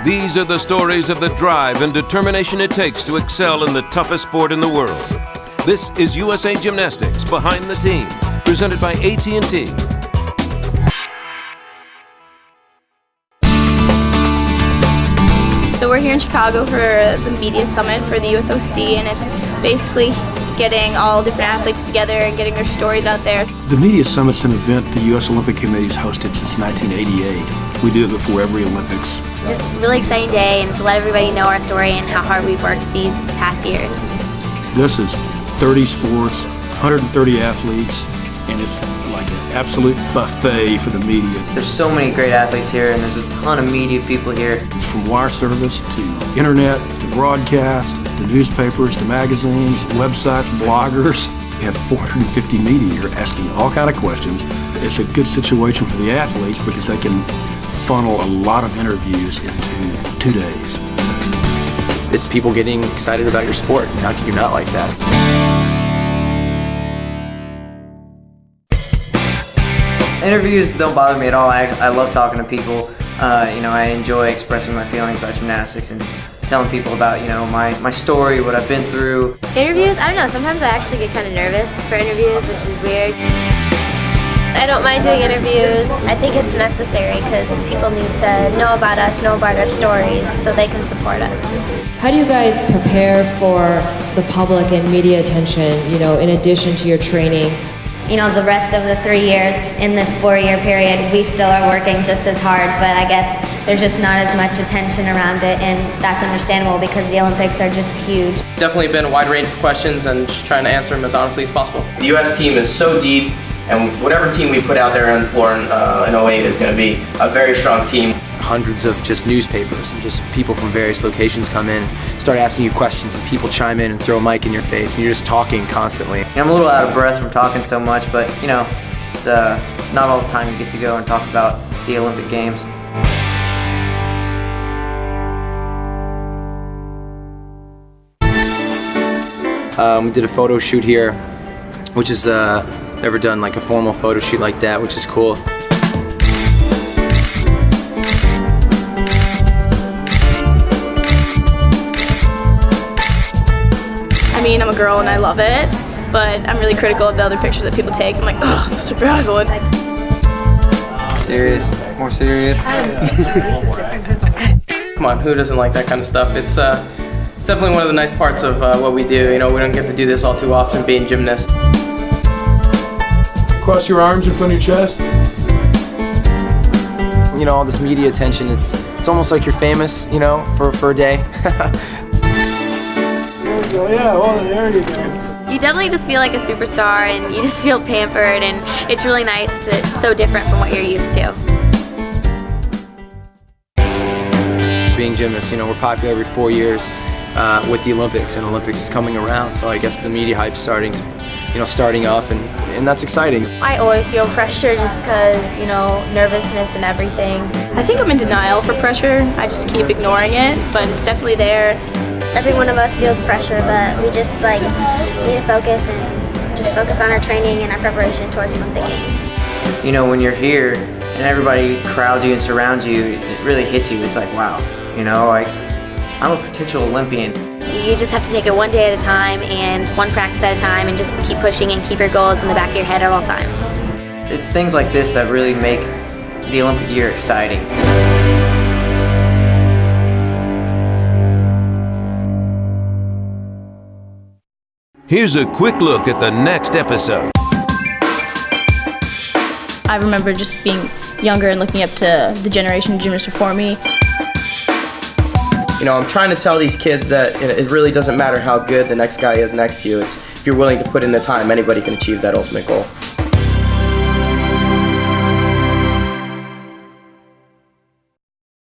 These are the stories of the drive and determination it takes to excel in the toughest sport in the world. This is USA Gymnastics Behind the Team, presented by AT&T. So we're here in Chicago for the Media Summit for the USOC, and it's basically getting all different athletes together and getting their stories out there. The Media Summit's an event the U.S. Olympic Committee has hosted since 1988. We do it before every Olympics. Just a really exciting day, and to let everybody know our story and how hard we've worked these past years. This is 30 sports, 130 athletes, and it's like an absolute buffet for the media. There's so many great athletes here, and there's a ton of media people here. It's from wire service to internet to broadcast to newspapers to magazines, websites, bloggers. We have 450 media here asking all kind of questions. It's a good situation for the athletes because they can funnel a lot of interviews into 2 days. It's people getting excited about your sport, and how can you not like that? Interviews don't bother me at all. I love talking to people. I enjoy expressing my feelings about gymnastics and telling people about, my story, what I've been through. Interviews, I don't know, sometimes I actually get kind of nervous for interviews, which is weird. I don't mind doing interviews. I think it's necessary because people need to know about us, know about our stories, so they can support us. How do you guys prepare for the public and media attention, in addition to your training? The rest of the 3 years in this 4-year period, we still are working just as hard, but I guess there's just not as much attention around it, and that's understandable because the Olympics are just huge. Definitely been a wide range of questions and just trying to answer them as honestly as possible. The U.S. team is so deep, and whatever team we put out there on the floor in 08 is going to be a very strong team. Hundreds of just newspapers and just people from various locations come in, start asking you questions, and people chime in and throw a mic in your face, and you're just talking constantly. I'm a little out of breath from talking so much, but it's not all the time you get to go and talk about the Olympic Games. We did a photo shoot here, which is never done like a formal photo shoot like that, which is cool. I'm a girl and I love it, but I'm really critical of the other pictures that people take. I'm like, oh, that's a bad one. Serious, more serious. Come on, who doesn't like that kind of stuff? It's definitely one of the nice parts of what we do. We don't get to do this all too often, being gymnasts. Cross your arms in front of your chest. All this media attention, it's almost like you're famous, for a day. There you go. You definitely just feel like a superstar, and you just feel pampered, and it's really nice. It's so different from what you're used to. Being gymnasts, we're popular every 4 years with the Olympics, and Olympics is coming around, so I guess the media hype's starting up, and that's exciting. I always feel pressure just because, nervousness and everything. I think I'm in denial for pressure. I just keep ignoring it, but it's definitely there. Every one of us feels pressure, but we just need to focus and just focus on our training and our preparation towards the Olympic Games. When you're here and everybody crowds you and surrounds you, it really hits you. It's like, wow, I'm a potential Olympian. You just have to take it one day at a time and one practice at a time, and just keep pushing and keep your goals in the back of your head at all times. It's things like this that really make the Olympic year exciting. Here's a quick look at the next episode. I remember just being younger and looking up to the generation of gymnasts before me. I'm trying to tell these kids that it really doesn't matter how good the next guy is next to you. It's if you're willing to put in the time, anybody can achieve that ultimate goal.